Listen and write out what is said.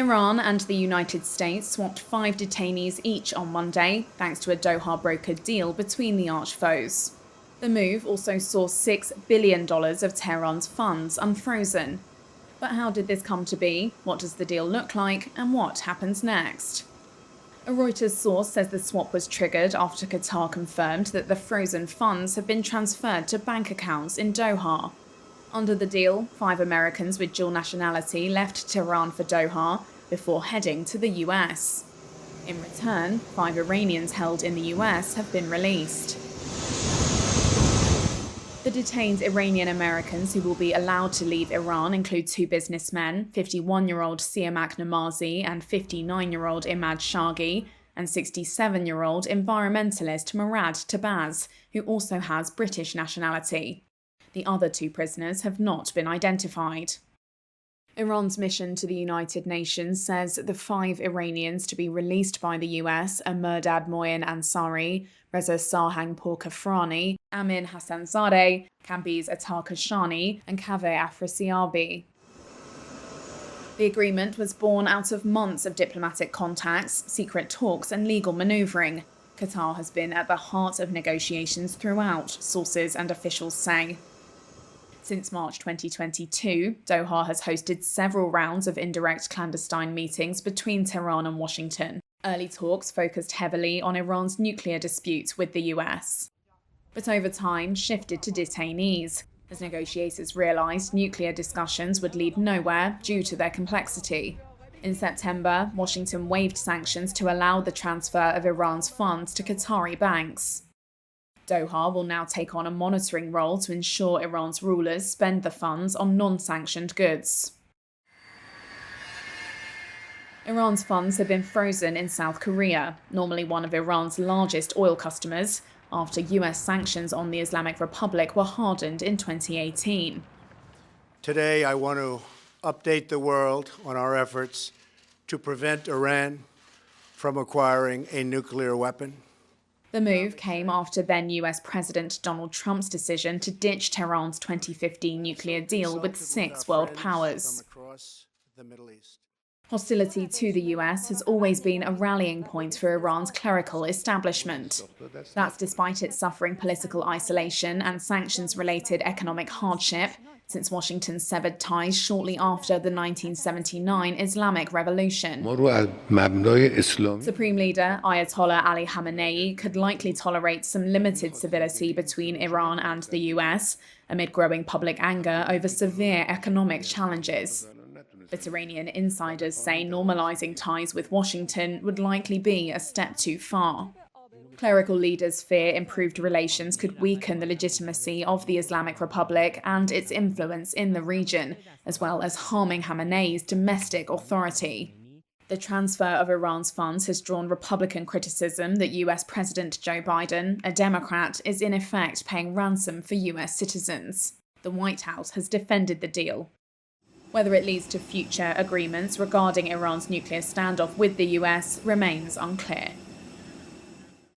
Iran and the United States swapped 5 detainees each on Monday, thanks to a Doha-brokered deal between the arch-foes. The move also saw $6 billion of Tehran's funds unfrozen. But how did this come to be? What does the deal look like? And what happens next? A Reuters source says the swap was triggered after Qatar confirmed that the frozen funds have been transferred to bank accounts in Doha. Under the deal, 5 Americans with dual nationality left Tehran for Doha before heading to the US. In return, 5 Iranians held in the US have been released. The detained Iranian Americans who will be allowed to leave Iran include 2 businessmen, 51-year-old Siamak Namazi and 59-year-old Imad Shaghi, and 67-year-old environmentalist Murad Tabaz, who also has British nationality. The other 2 prisoners have not been identified. Iran's mission to the United Nations says the 5 Iranians to be released by the US are Mehrdad Moin Ansari, Reza Sarhangpour Kafrani, Amin Hassanzadeh, Kambiz Attar Kashani, and Kaveh Afrasiabi. The agreement was born out of months of diplomatic contacts, secret talks, and legal manoeuvring. Qatar has been at the heart of negotiations throughout, sources and officials say. Since March 2022, Doha has hosted several rounds of indirect clandestine meetings between Tehran and Washington. Early talks focused heavily on Iran's nuclear dispute with the US. But over time, shifted to detainees, as negotiators realised nuclear discussions would lead nowhere due to their complexity. In September, Washington waived sanctions to allow the transfer of Iran's funds to Qatari banks. Doha will now take on a monitoring role to ensure Iran's rulers spend the funds on non-sanctioned goods. Iran's funds have been frozen in South Korea, normally one of Iran's largest oil customers, after US sanctions on the Islamic Republic were hardened in 2018. Today, I want to update the world on our efforts to prevent Iran from acquiring a nuclear weapon. The move came after then US President Donald Trump's decision to ditch Tehran's 2015 nuclear deal with 6 world powers. Hostility to the US has always been a rallying point for Iran's clerical establishment. That's despite it suffering political isolation and sanctions-related economic hardship since Washington severed ties shortly after the 1979 Islamic Revolution. Supreme Leader Ayatollah Ali Khamenei could likely tolerate some limited civility between Iran and the US amid growing public anger over severe economic challenges. But Iranian insiders say normalizing ties with Washington would likely be a step too far. Clerical leaders fear improved relations could weaken the legitimacy of the Islamic Republic and its influence in the region, as well as harming Khamenei's domestic authority. The transfer of Iran's funds has drawn Republican criticism that US President Joe Biden, a Democrat, is in effect paying ransom for US citizens. The White House has defended the deal. Whether it leads to future agreements regarding Iran's nuclear standoff with the US remains unclear.